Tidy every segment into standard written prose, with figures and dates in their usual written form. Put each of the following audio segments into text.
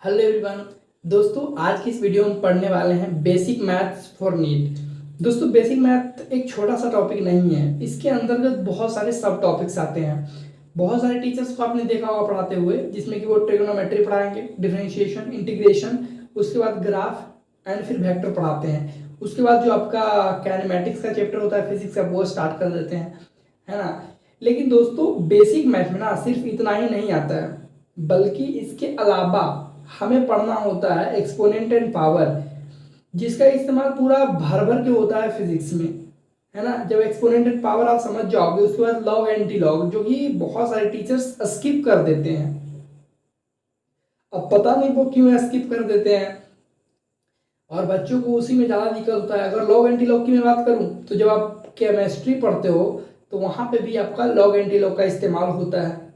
Hello everyone. दोस्तों आज की इस वीडियो में पढ़ने वाले हैं बेसिक मैथ्स फॉर नीट। दोस्तों बेसिक मैथ एक छोटा सा टॉपिक नहीं है, इसके अंतर्गत बहुत सारे सब टॉपिक्स आते हैं। बहुत सारे टीचर्स को आपने देखा होगा पढ़ाते हुए, जिसमें कि वो ट्रिग्नोमेट्री पढ़ाएंगे, डिफरेंशिएशन, इंटीग्रेशन, उसके बाद ग्राफ एंड फिर वेक्टर पढ़ाते हैं। उसके बाद जो आपका कैनेमेटिक्स का चैप्टर होता है फिजिक्स का, वो स्टार्ट कर देते हैं, है ना। लेकिन दोस्तों बेसिक मैथ में ना सिर्फ इतना ही नहीं आता है, बल्कि इसके अलावा हमें पढ़ना होता है एक्सपोनेंट एंड पावर, जिसका इस्तेमाल पूरा भर भर के होता है फिजिक्स में, है ना। जब एक्सपोनेंट एंड पावर आप समझ जाओगे, उसके बाद लॉग एंटी लॉग, जो कि बहुत सारे टीचर्स स्किप कर देते हैं। अब पता नहीं वो क्यों स्किप कर देते हैं, और बच्चों को उसी में ज़्यादा दिक्कत होता है। अगर लॉग एंटी लॉग की मैं बात करूं, तो जब आप केमिस्ट्री पढ़ते हो तो वहां पे भी आपका लॉग एंटी लॉग का इस्तेमाल होता है,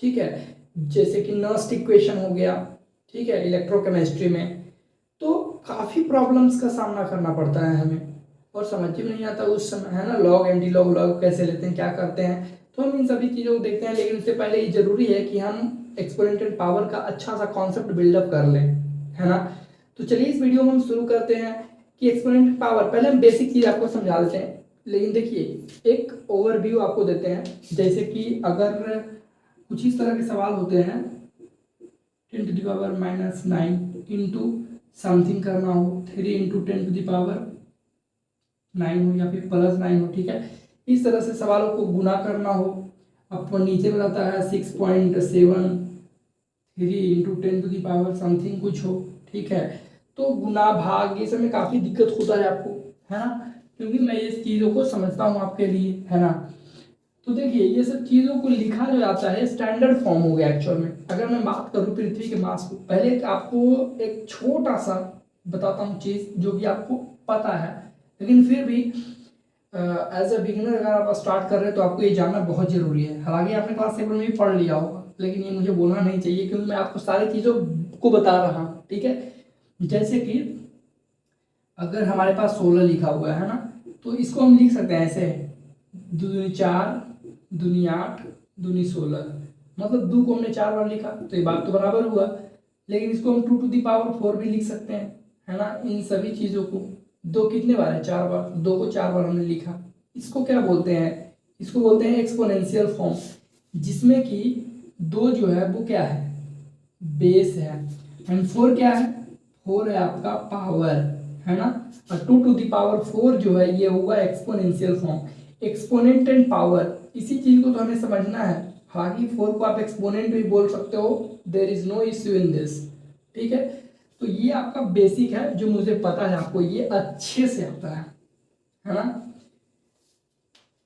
ठीक है। जैसे कि नर्स्ट इक्वेशन हो गया, ठीक है, इलेक्ट्रोकेमिस्ट्री में। तो काफ़ी प्रॉब्लम्स का सामना करना पड़ता है हमें, और समझ में नहीं आता उस समय, है ना। लॉग एंटी लॉग लॉग कैसे लेते हैं, क्या करते हैं, तो हम इन सभी चीज़ों को देखते हैं। लेकिन उससे पहले ये जरूरी है कि हम एक्सपोनेंशियल पावर का अच्छा सा कॉन्सेप्ट बिल्डअप कर लें, है ना। तो चलिए इस वीडियो में हम शुरू करते हैं कि एक्सपोनेंशियल पावर, पहले हम बेसिक चीज़ आपको समझा देते हैं। लेकिन देखिए एक ओवरव्यू आपको देते हैं, जैसे कि अगर कुछ इस तरह के सवाल होते हैं, 10⁻⁹ इंटू समथिंग करना हो, 3 इंटू 10⁻9 हो, या फिर +9 हो, ठीक है। इस तरह से सवालों को गुना करना हो। आपको नीचे में रहता है 6.73 इंटू 10 समथिंग कुछ हो, ठीक है। तो गुना भाग ये सब में काफ़ी दिक्कत होता है आपको, है ना, क्योंकि मैं ये चीज़ों को समझता हूँ आपके लिए, है ना। तो देखिए ये सब चीज़ों को लिखा जो जाता है स्टैंडर्ड फॉर्म हो गया एक्चुअल में। अगर मैं बात करूँ पृथ्वी के मास को, पहले आपको एक छोटा सा बताता हूँ चीज़ जो कि आपको पता है, लेकिन फिर भी एज अ बिगिनर अगर आप स्टार्ट कर रहे हैं तो आपको ये जानना बहुत ज़रूरी है। हालांकि आपने क्लास 7 में भी पढ़ लिया होगा, लेकिन ये मुझे बोलना नहीं चाहिए क्योंकि मैं आपको सारी चीज़ों को बता रहा हूँ, ठीक है। जैसे कि अगर हमारे पास 16 लिखा हुआ है ना, तो इसको हम लिख सकते हैं ऐसे, 2 दूनी 4, दूनी 8, दूनी 16, मतलब 2 को हमने 4 बार लिखा तो ये बात तो बराबर हुआ। लेकिन इसको हम 2⁴ भी लिख सकते हैं, है ना। इन सभी चीज़ों को 2 कितने बार है, 4 बार, 2 को 4 बार हमने लिखा। इसको क्या बोलते हैं, इसको बोलते हैं एक्सपोनेंशियल फॉर्म, जिसमें कि 2 जो है वो क्या है, बेस है, एंड 4 क्या है, 4 है आपका पावर, है ना। और 2⁴ जो है ये हुआ exponential form. Exponent and power, इसी चीज को तो हमें समझना है। हालांकि 4 को आप एक्सपोनेंट भी बोल सकते हो, there is no issue in this, ठीक है। तो ये आपका बेसिक है जो मुझे पता है, आपको ये अच्छे से आता है ना।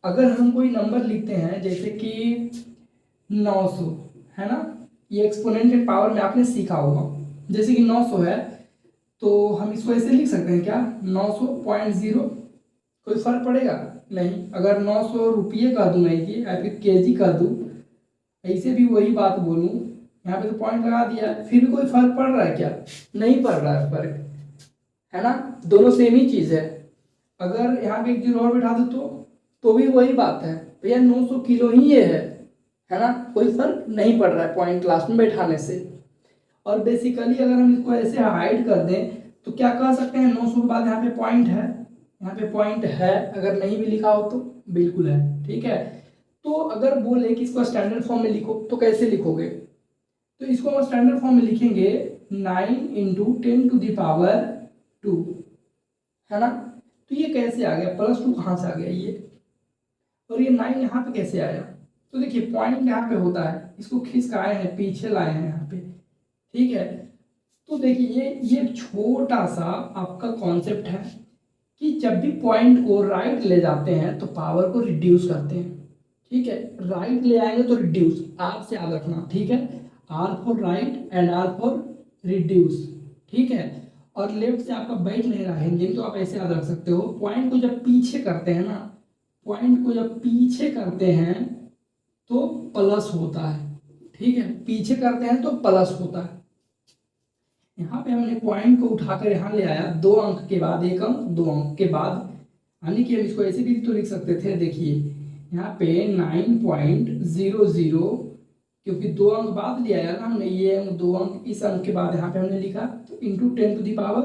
अगर हम कोई नंबर लिखते हैं जैसे कि 900, है ना, ये एक्सपोनेंट एंड पावर में आपने सीखा होगा। जैसे कि 900 है तो हम इसको ऐसे लिख सकते हैं क्या, 900.0, कोई फर्क पड़ेगा नहीं। अगर 900 रुपये कह दूँ मैं ये, या फिर केजी कह दूँ, ऐसे भी वही बात बोलूँ, यहाँ पे तो पॉइंट लगा दिया, फिर भी कोई फर्क पड़ रहा है क्या, नहीं पड़ रहा है फर्क, है ना। दोनों सेम ही चीज़ है। अगर यहाँ पे एक जीरो और बैठा दो तो भी वही बात है, भैया 900 किलो ही ये है ना, कोई फर्क नहीं पड़ रहा है पॉइंट लास्ट में बैठाने से। और बेसिकली अगर हम इसको ऐसे हाइड कर दें तो क्या कह सकते हैं, 900 के बाद यहाँ पे पॉइंट है, यहाँ पे पॉइंट है, अगर नहीं भी लिखा हो तो बिल्कुल है, ठीक है। तो अगर बोले कि इसको स्टैंडर्ड फॉर्म में लिखो तो कैसे लिखोगे, तो इसको हम स्टैंडर्ड फॉर्म में लिखेंगे 9 इंटू 10⁻², है ना। तो ये कैसे आ गया, +2 कहाँ से आ गया ये, और ये 9 यहाँ पे कैसे आया। तो देखिए पॉइंट यहाँ पे होता है, इसको खींच के आए हैं, पीछे लाए हैं यहाँ पे, ठीक है। तो देखिए ये छोटा सा आपका कॉन्सेप्ट है कि जब भी पॉइंट को राइट ले जाते हैं तो पावर को रिड्यूस करते हैं, ठीक है। राइट ले आएंगे तो रिड्यूस, आर से याद रखना, ठीक है। R for right and R for reduce, ठीक है। और लेफ्ट से आपका बैठ नहीं रहा हिंदी में, तो आप ऐसे याद रख सकते हो, पॉइंट को जब पीछे करते हैं ना, पॉइंट को जब पीछे करते हैं तो प्लस होता है, ठीक है, पीछे करते हैं तो प्लस होता है। यहाँ पे हमने पॉइंट को उठाकर यहाँ ले आया, 2 अंक के बाद 1 अंक, 2 अंक के बाद, यानी कि हम इसको ऐसे भी तो लिख सकते थे। देखिए यहाँ पे 9.00 क्योंकि 2 अंक बाद लिया है ना हमने, ये अंक 2 अंक इस अंक के बाद यहाँ पे हमने लिखा, तो इंटू 10⁻,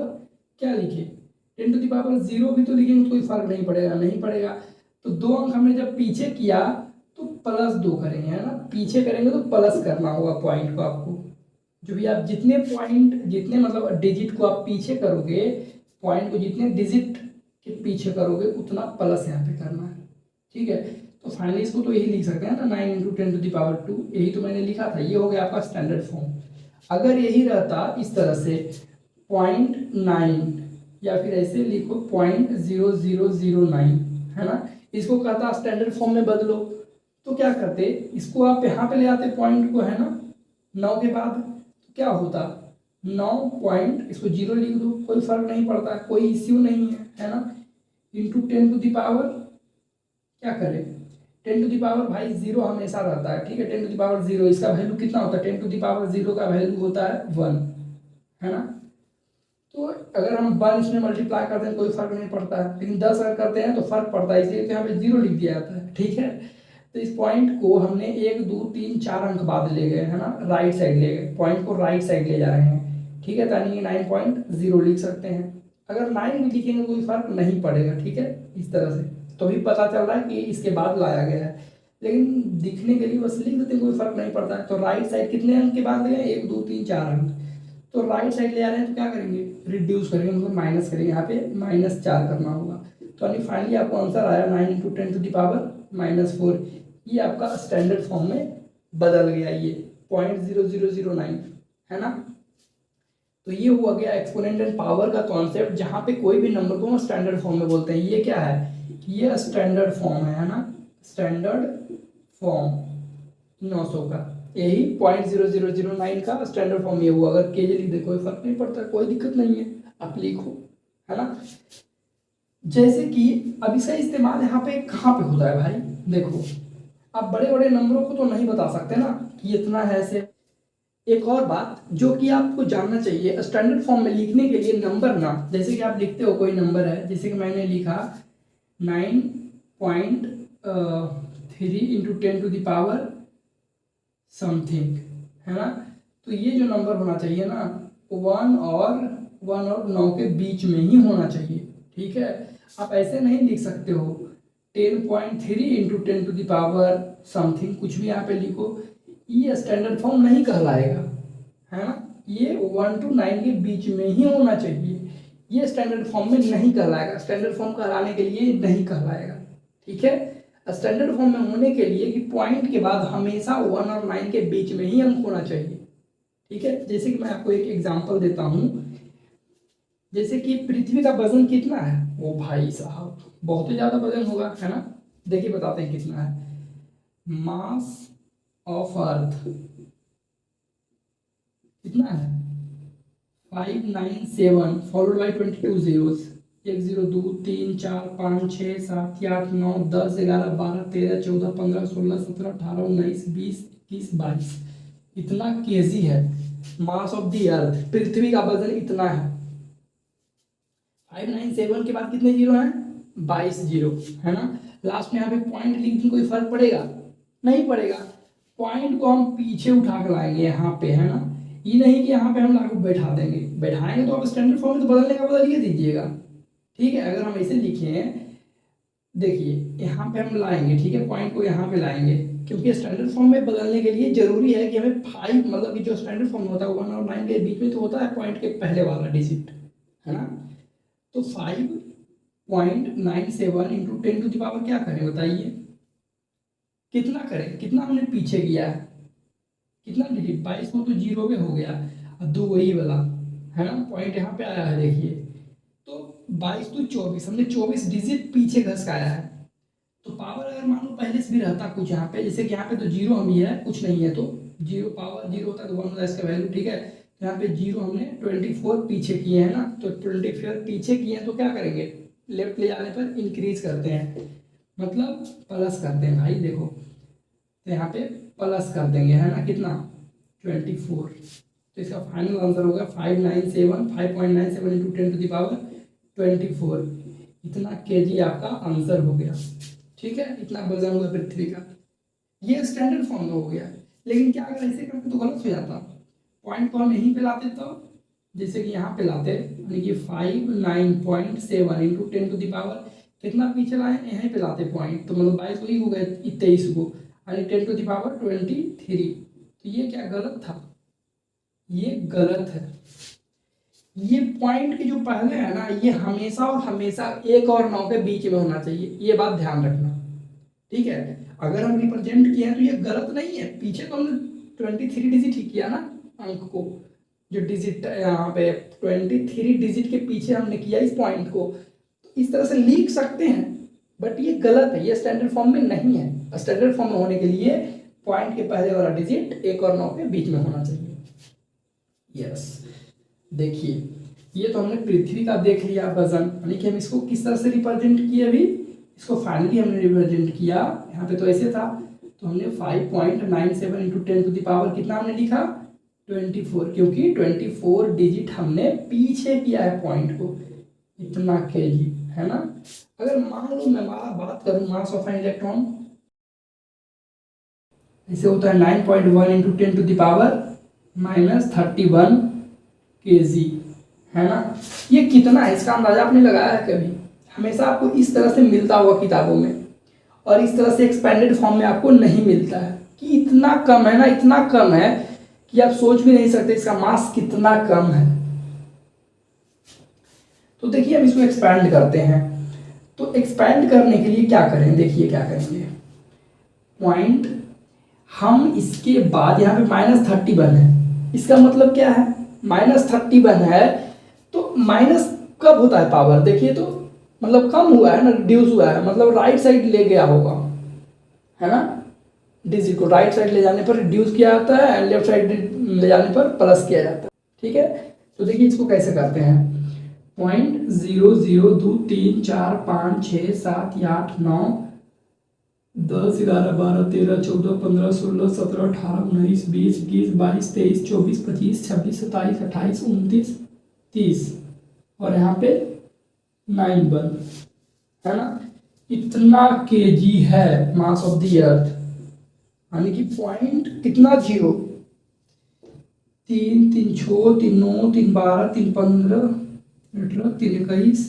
क्या लिखे 10⁻0 भी तो लिखेंगे तो कोई फर्क नहीं पड़ेगा, नहीं पड़ेगा। तो 2 अंक हमने जब पीछे किया तो +2 करेंगे, है ना, पीछे करेंगे तो प्लस करना होगा पॉइंट को आपको। जो भी आप जितने पॉइंट, जितने मतलब डिजिट को आप पीछे करोगे, पॉइंट को जितने डिजिट के पीछे करोगे उतना प्लस यहाँ पे करना है, ठीक है। तो फाइनली इसको तो यही लिख सकते हैं ना, 9 × 10⁻², यही तो मैंने लिखा था, ये हो गया आपका स्टैंडर्ड फॉर्म। अगर यही रहता इस तरह से 0.9 या फिर ऐसे लिखो 0.0009, है ना, इसको कहता स्टैंडर्ड फॉर्म में बदलो, तो क्या करते, इसको आप यहाँ पे ले आते पॉइंट को, है ना, 9 के बाद, तो क्या होता 9 पॉइंट, इसको 0 लिख दो, कोई फर्क नहीं पड़ता, कोई इश्यू नहीं है ना, इंटू 10⁻, क्या करें 10⁻, भाई 0 हमेशा रहता है, ठीक है, 10⁻0 इसका वैल्यू कितना होता है, 10⁻0 का वैल्यू होता है 1, है ना। तो अगर हम 1 इसमें मल्टीप्लाई करते हैं कोई फर्क नहीं पड़ता है, लेकिन 10 अगर करते हैं तो फर्क पड़ता है, इसलिए तो यहाँ पे 0 लिख दिया जाता है, ठीक है। तो इस पॉइंट को हमने 1 2 3 4 अंक बाद ले गए, है ना, राइट साइड ले गए, पॉइंट को राइट साइड ले जा रहे हैं, ठीक है, यानी 9.0 लिख सकते हैं। अगर 9 भी लिखेंगे कोई फर्क नहीं पड़ेगा, ठीक है, इस तरह से तो भी पता चल रहा है कि इसके बाद लाया गया है, लेकिन दिखने के लिए बस लिख देते हैं, कोई फर्क नहीं पड़ता है। तो राइट साइड कितने अंक के बाद ले गए, 1 2 3 4 अंक, तो राइट साइड ले आ रहे हैं तो क्या करेंगे, रिड्यूस करेंगे, मतलब माइनस करेंगे, यहाँ पे -4 करना होगा। तो यानी फाइनली आपको आंसर आया 9 × 10⁻⁻4, ये आपका स्टैंडर्ड फॉर्म में बदल गया, ये 0.0009, है ना। तो ये हुआ गया एक्सपोनेंट एंड पावर का कॉन्सेप्ट, जहाँ पे कोई भी नंबर को हम स्टैंडर्ड फॉर्म में बोलते हैं। ये क्या है, ये स्टैंडर्ड फॉर्म है ना, स्टैंडर्ड फॉर्म 900 का, यही 0.0009 का स्टैंडर्ड फॉर्म ये हुआ। अगर केजे लिख दे कोई फर्क नहीं पड़ता, कोई दिक्कत नहीं है, आप लिखो, है ना। जैसे कि अब इसका इस्तेमाल यहाँ पे कहाँ पे होता है भाई, देखो आप बड़े बड़े नंबरों को तो नहीं बता सकते ना कि इतना है ऐसे। एक और बात जो कि आपको जानना चाहिए, स्टैंडर्ड फॉर्म में लिखने के लिए नंबर ना, जैसे कि आप लिखते हो कोई नंबर है, जैसे कि मैंने लिखा 9.3 × 10⁻ समथिंग, है ना। तो ये जो नंबर होना चाहिए ना, 1 और 9 के बीच में ही होना चाहिए, ठीक है। आप ऐसे नहीं लिख सकते हो 10.3 × 10⁻ समथिंग, कुछ भी यहाँ पे लिखो, ये स्टैंडर्ड फॉर्म नहीं कहलाएगा, है ना। ये 1 to 9 के बीच में ही होना चाहिए, ये स्टैंडर्ड फॉर्म में नहीं कहलाएगा, स्टैंडर्ड फॉर्म कहलाने के लिए नहीं कहलाएगा, ठीक है। स्टैंडर्ड फॉर्म में होने के लिए कि पॉइंट के बाद हमेशा 1 और 9 के बीच में ही अंक होना चाहिए, ठीक है। जैसे कि मैं आपको एक एग्जांपल देता हूँ, जैसे कि पृथ्वी का वजन कितना है, ओ भाई साहब बहुत ही ज़्यादा वजन होगा, है ना। देखिए बताते हैं कितना है, मास ऑफ अर्थ कितना है 597 फॉलोड बाई 22 zeros, 1 0 2 3 4 5 6 7 8 9 10 11 12 13 14 15 16 17 18 19 20 21 22, इतना केजी है मास ऑफ दी अर्थ, पृथ्वी का वजन इतना है। 597 के बाद कितने जीरो हैं, 22 जीरो, है ना। लास्ट में यहाँ पे पॉइंट लिख दें, कोई फर्क पड़ेगा नहीं पड़ेगा, पॉइंट को हम पीछे उठा कर लाएंगे यहाँ पे, है ना। ये नहीं कि यहाँ पे हम लागू बैठा देंगे, बैठाएंगे तो आप स्टैंडर्ड फॉर्म में तो बदलने का बदलिए दीजिएगा, ठीक है। अगर हम ऐसे लिखें, देखिए यहाँ पे हम लाएंगे, ठीक है, पॉइंट को यहाँ पे लाएंगे, क्योंकि स्टैंडर्ड फॉर्म में बदलने के लिए जरूरी है कि हमें 5, मतलब कि जो स्टैंडर्ड फॉर्म होता है 1 और 9 के बीच में तो होता है पॉइंट के पहले वाला डिजिट, है ना। तो 5.97 × 10⁻, क्या करें बताइए, कितना करें, कितना हमने पीछे किया है, कितना डिजिट 22 को तो 0 पे हो गया, और 2 वही वाला, है ना, पॉइंट यहाँ पे आया है, देखिए तो 22 तो 24, हमने 24 डिजिट पीछे घसकाया है। तो पावर अगर मान लो पहले से भी रहता कुछ यहाँ पे, जैसे कि यहाँ पे तो 0 हम ही है, कुछ नहीं है, तो 0 पावर 0 होता है तो 1 होता है इसका वैल्यू, ठीक है। तो यहाँ पे 0 हमने 24 पीछे किए हैं ना, तो 24 पीछे किए हैं, तो क्या करेंगे, लेफ्ट ले जाने पर इंक्रीज करते हैं, मतलब प्लस करते हैं भाई, देखो तो यहाँ पे प्लस कर देंगे, है ना, कितना 24। तो इसका फाइनल आंसर होगा 5.97 × 10⁻24, इतना केजी आपका आंसर हो गया, ठीक है, इतना वजन हुआ पृथ्वी का। ये स्टैंडर्ड फॉर्म में हो गया, लेकिन क्या अगर ऐसे करते तो गलत हो जाता, पॉइंट को हम यहीं पे लाते तो जैसे कि यहाँ पे लाते यानी कि 59.7 इंटू 10⁻, कितना पीछे लाए यहीं पे लाते पॉइंट, तो मतलब 22 वही हो गए 23 को, यानी 10⁻23। तो ये क्या गलत था, ये गलत है। ये पॉइंट के जो पहले है ना ये हमेशा और हमेशा 1 और 9 के बीच में होना चाहिए, ये बात ध्यान रखना, ठीक है। अगर हम रिप्रेजेंट किए हैं तो ये गलत नहीं है, पीछे तो हमने 23 डिजिट ही किया ना अंक को, जो डिजिट यहाँ पे 23 डिजिट के पीछे हमने किया इस पॉइंट को, तो इस तरह से लिख सकते हैं, बट ये गलत है, ये स्टैंडर्ड फॉर्म में नहीं है। स्टैंडर्ड फॉर्म में होने के लिए पॉइंट के पहले वाला डिजिट 1 और 9 के बीच में होना चाहिए। यस, देखिए ये तो हमने पृथ्वी का देख लिया वजन, यानी कि हम इसको किस तरह से रिप्रेजेंट किए, अभी इसको फाइनली हमने रिप्रेजेंट किया, यहाँ पे तो ऐसे था, तो हमने 5.97 इंटू 10⁻, कितना हमने लिखा 24, क्योंकि 24 डिजिट हमने पीछे किया है पॉइंट को, इतना केजी, है ना। अगर मान लो मैं बात करूँ मास ऑफ एन इलेक्ट्रॉन, ऐसे होता है 9.1 इंटू 10⁻31 kg, है ना। ये कितना है इसका अंदाजा आपने लगाया है कभी? हमेशा आपको इस तरह से मिलता होगा किताबों में, और इस तरह से एक्सपेंडेड फॉर्म में आपको नहीं मिलता है, कि इतना कम है ना, इतना कम है कि आप सोच भी नहीं सकते इसका मास कितना कम है। तो देखिए हम इसको एक्सपैंड करते हैं, तो एक्सपैंड करने के लिए क्या करें, देखिए क्या करेंगे, पॉइंट हम इसके बाद यहाँ पे -31 है, इसका मतलब क्या है, -31 है, तो माइनस कब होता है पावर, देखिए तो मतलब कम हुआ है ना, रिड्यूस हुआ है, मतलब राइट साइड ले गया होगा, है ना। डिजिट को राइट साइड ले जाने पर रिड्यूस किया जाता है, एंड लेफ्ट साइड ले जाने पर प्लस किया जाता है, ठीक है। तो देखिए इसको कैसे करते हैं, 0.002345678 9 10 11 12 13 14 15 16 17 18 19 20 21 22 23 24 25 26 27 28 29 30, और यहाँ पे 9 बन, है ना। इतना केजी है मास ऑफ द अर्थ, यानी कि पॉइंट कितना 0, 3 3 6 3 9 3 12 3 15 18 3 21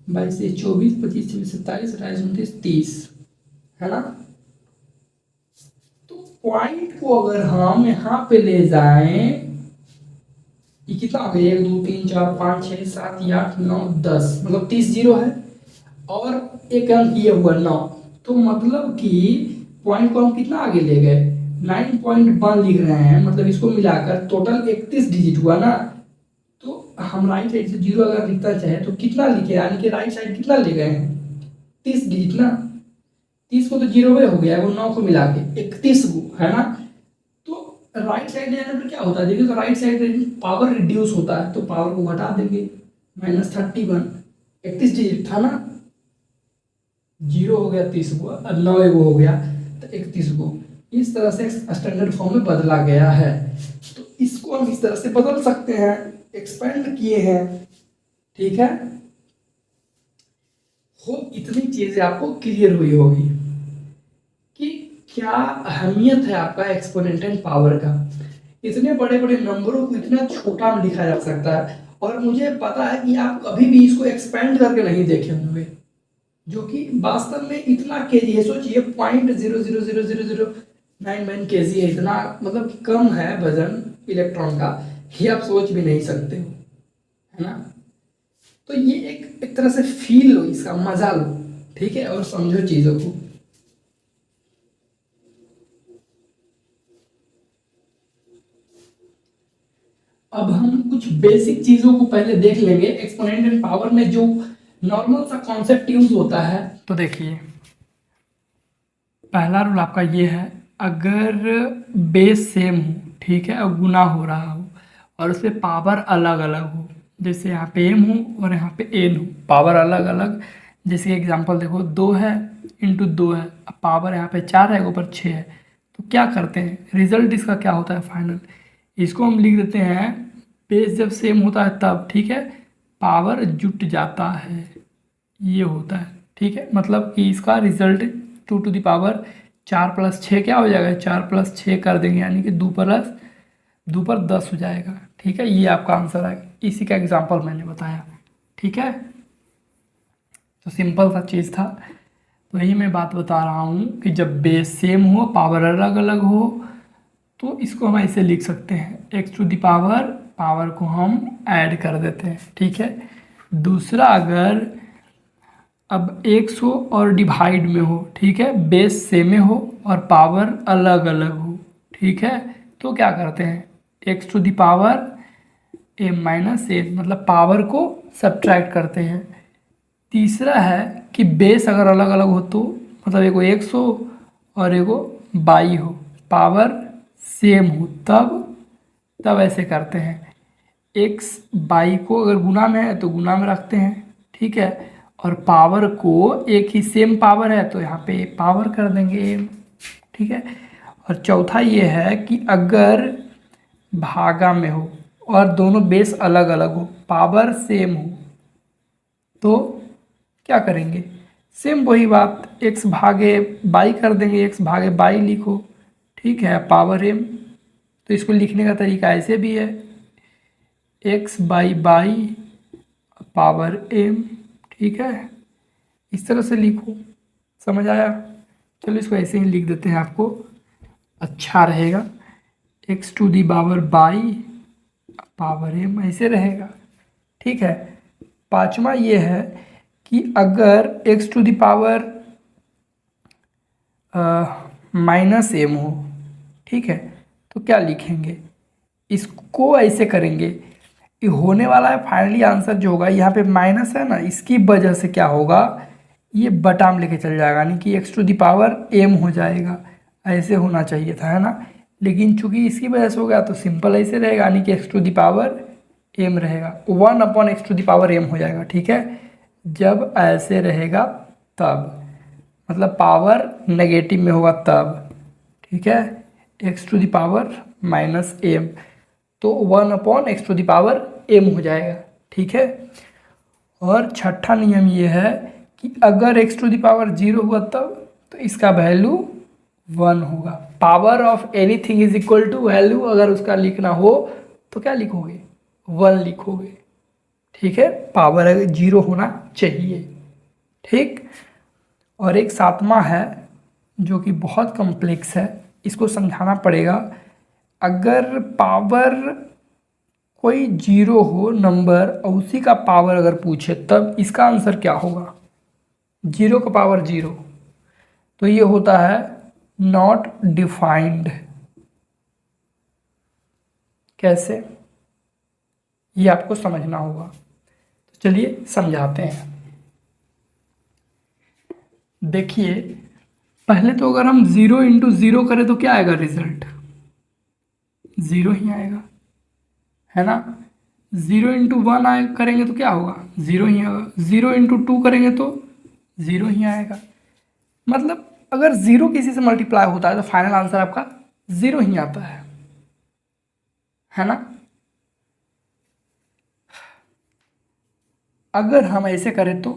22 23 24 25 26 27 28 29 30, है ना। तो पॉइंट को अगर हम यहाँ पे ले जाएं, ये कितना हो गया, 1 2 3 4 5 6 7 8 9 10, मतलब 30 जीरो है, और एक अंक ये हुआ 9, तो मतलब कि पॉइंट को हम कितना आगे ले गए, 9.1 लिख रहे हैं, मतलब इसको मिलाकर टोटल 31 डिजिट हुआ ना। तो हम राइट साइड से 0 अगर लिखना चाहे तो कितना लिखे, यानी कि राइट साइड कितना ले गए हैं, 30 डिजिट ना, 30 को तो 0 हो गया, वो 9 को मिला के 31 को, है ना। तो राइट साइड ले जाने पर क्या होता है, देखिए तो राइट साइड पावर रिड्यूस होता है, तो पावर को घटा देंगे, -31, 31 डिजिट था ना, 0 हो गया 30 को, और 9 वो हो गया तो 31 को, इस तरह से स्टैंडर्ड फॉर्म में बदला गया है। तो इसको हम इस तरह से बदल सकते हैं, एक्सपेंड किए हैं, ठीक है। हो इतनी चीजें आपको क्लियर हुई होगी कि क्या अहमियत है आपका एक्सपोनेंट पावर का, इतने बड़े बड़े नंबरों को इतना छोटा में लिखा जा सकता है, और मुझे पता है कि आप कभी भी इसको एक्सपेंड करके नहीं देखे होंगे, जो कि वास्तव में इतना केजी है, सोचिए 0.0000099 केजी है, इतना मतलब कम है वजन इलेक्ट्रॉन का, ये आप सोच भी नहीं सकते हो, है ना। तो ये एक तरह से फील लो, इसका मजा लो, ठीक है, और समझो चीजों को। अब हम कुछ बेसिक चीजों को पहले देख लेंगे, एक्सपोनेंट एंड पावर में जो नॉर्मल सा कॉन्सेप्ट यूज होता है। तो देखिए पहला रूल आपका ये है, अगर बेस सेम हो, ठीक है, और गुना हो रहा हो, और उसमें पावर अलग अलग हो, जैसे यहाँ पे m हो और यहाँ पे n हो, पावर अलग अलग, जैसे एग्जांपल देखो 2 है इंटू 2 है, अब पावर यहाँ पे 4 है ऊपर 6 है, तो क्या करते हैं, रिजल्ट इसका क्या होता है फाइनल, इसको हम लिख देते हैं, बेस जब सेम होता है तब, ठीक है, पावर जुट जाता है, ये होता है, ठीक है, मतलब कि इसका रिजल्ट 2 टू द पावर 4+6 क्या हो जाएगा, 4+6 कर देंगे यानी कि 2+2 पर 10 हो जाएगा। ठीक है, ये आपका आंसर है। इसी का एग्जाम्पल मैंने बताया। ठीक है, तो सिंपल सा चीज़ था। तो यही मैं बात बता रहा हूँ कि जब बेस सेम हो, पावर अलग अलग हो, तो इसको हम ऐसे लिख सकते हैं, x⁻, पावर को हम ऐड कर देते हैं। ठीक है, दूसरा अगर अब 100 और डिवाइड में हो, ठीक है, बेस सेम में हो और पावर अलग अलग हो, ठीक है, तो क्या करते हैं, x⁻m - मतलब पावर को सब्ट्रैक्ट करते हैं। तीसरा है कि बेस अगर अलग अलग हो तो, मतलब एगो 100 और एगो 22 हो, पावर सेम हो, तब ऐसे करते हैं, x/22 को अगर गुना में है तो गुना में रखते हैं। ठीक है, और पावर को एक ही सेम पावर है तो यहाँ पे पावर कर देंगे m। ठीक है, और चौथा ये है कि अगर भागा में हो और दोनों बेस अलग अलग हो, पावर सेम हो, तो क्या करेंगे, सेम वही बात, x/22 कर देंगे, x/22 लिखो। ठीक है, पावर m, तो इसको लिखने का तरीका ऐसे भी है, x/22 पावर m। ठीक है, इस तरह से लिखो, समझ आया। चलो इसको ऐसे ही लिख देते हैं, आपको अच्छा रहेगा, x⁻22 पावर m ऐसे रहेगा। ठीक है, पांचवा ये है कि अगर x⁻−m हो, ठीक है, तो क्या लिखेंगे, इसको ऐसे करेंगे, ये होने वाला है फाइनली आंसर जो होगा, यहाँ पे माइनस है ना, इसकी वजह से क्या होगा, ये बटा में लेके चल जाएगा, यानी कि x⁻m हो जाएगा। ऐसे होना चाहिए था, है ना, लेकिन चूंकि इसकी वजह से हो गया तो सिंपल ऐसे रहेगा, यानी कि x⁻m रहेगा, 1/x⁻m हो जाएगा। ठीक है, जब ऐसे रहेगा तब, मतलब पावर नेगेटिव में होगा तब। ठीक है, x⁻−m, तो 1/x⁻m हो जाएगा। ठीक है, और छठा नियम ये है कि अगर x⁻0 हुआ तब, तो इसका वैल्यू 1 होगा। Power of anything is equal to value, अगर उसका लिखना हो तो क्या लिखोगे, 1 लिखोगे। ठीक है, पावर 0 होना चाहिए। ठीक, और एक सातवां है जो कि बहुत कॉम्प्लेक्स है, इसको समझाना पड़ेगा। अगर पावर कोई 0 हो नंबर और उसी का पावर अगर पूछे, तब इसका आंसर क्या होगा, 0 का पावर 0, तो ये होता है नॉट डिफाइंड। कैसे, ये आपको समझना होगा। तो चलिए समझाते हैं। देखिए, पहले तो अगर हम 0 × 0 करें तो क्या आएगा, रिजल्ट 0 ही आएगा, है ना। 0 × 1 करेंगे तो क्या होगा, 0 ही आएगा। 0 × 2 करेंगे तो 0 ही आएगा। मतलब अगर 0 किसी से मल्टीप्लाई होता है तो फाइनल आंसर आपका 0 ही आता है ना। अगर हम ऐसे करें तो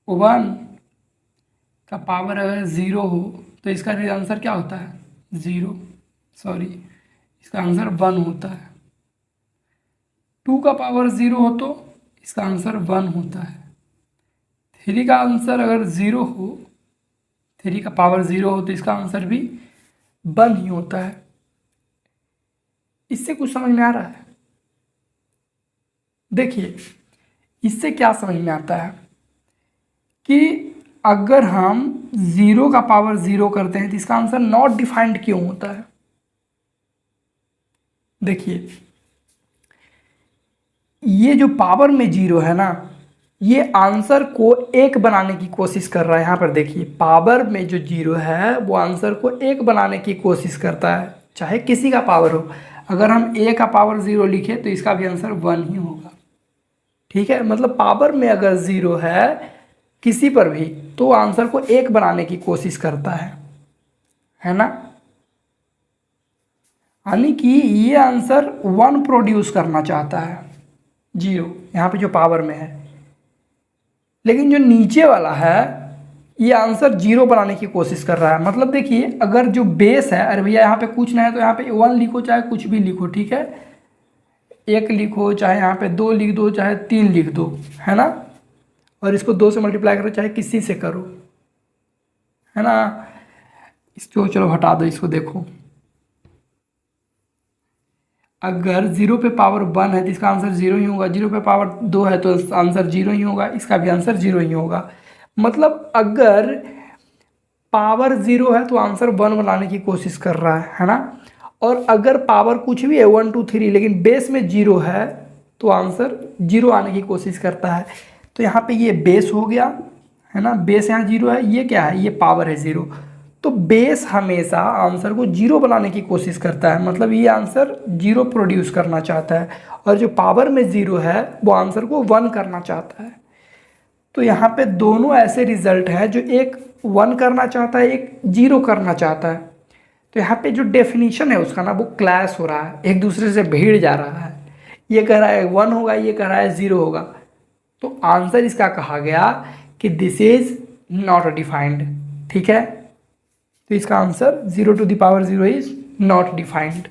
1 का पावर अगर 0 हो तो इसका आंसर क्या होता है, 0, सॉरी, इसका आंसर 1 होता है। 2 का पावर 0 हो तो इसका आंसर 1 होता है। 3 का आंसर अगर 0 हो, 3 का पावर 0 हो तो इसका आंसर भी 1 ही होता है। इससे कुछ समझ में आ रहा है। देखिए, इससे क्या समझ में आता है कि अगर हम 0 का पावर 0 करते हैं तो इसका आंसर नॉट डिफाइंड क्यों होता है। देखिए, ये जो पावर में 0 है ना, ये आंसर को 1 बनाने की कोशिश कर रहा है। यहाँ पर देखिए, पावर में जो 0 है वो आंसर को 1 बनाने की कोशिश करता है, चाहे किसी का पावर हो। अगर हम a का पावर 0 लिखे तो इसका भी आंसर 1 ही होगा। ठीक है, मतलब पावर में अगर 0 है किसी पर भी तो आंसर को 1 बनाने की कोशिश करता है ना। यानी कि ये आंसर 1 प्रोड्यूस करना चाहता है, 0 यहाँ पे जो पावर में है। लेकिन जो नीचे वाला है ये आंसर जीरो बनाने की कोशिश कर रहा है। मतलब देखिए अगर जो बेस है, अरे भैया यहाँ पे कुछ ना है तो यहाँ पे 1 लिखो चाहे कुछ भी लिखो, ठीक है, 1 लिखो चाहे यहाँ पे 2 लिख दो चाहे 3 लिख दो, है ना, और इसको 2 से मल्टीप्लाई करो चाहे किसी से करो, है ना। इसको चलो हटा दो, इसको देखो, अगर 0 पे पावर 1 है तो इसका आंसर 0 ही होगा, 0 पे पावर 2 है तो आंसर 0 ही होगा, इसका भी आंसर 0 ही होगा। मतलब अगर पावर 0 है तो आंसर 1 बनाने की कोशिश कर रहा है ना, और अगर पावर कुछ भी है 1 2 3 लेकिन बेस में 0 है तो आंसर 0 आने की कोशिश करता है। तो यहाँ पे ये बेस हो गया, है ना, बेस यहाँ 0 है, ये क्या है, ये पावर है 0। तो बेस हमेशा आंसर को 0 बनाने की कोशिश करता है, मतलब ये आंसर 0 प्रोड्यूस करना चाहता है, और जो पावर में 0 है वो आंसर को 1 करना चाहता है। तो यहाँ पे दोनों ऐसे रिजल्ट हैं, जो एक 1 करना चाहता है, एक 0 करना चाहता है। तो यहाँ पे जो डेफिनेशन है उसका ना वो क्लैश हो रहा है, एक दूसरे से भिड़ जा रहा है। ये कह रहा है 1 होगा, ये कह रहा है 0 होगा। तो आंसर इसका कहा गया कि दिस इज नॉट डिफाइंड, ठीक है। तो इसका answer 0 to the power 0 is not defined.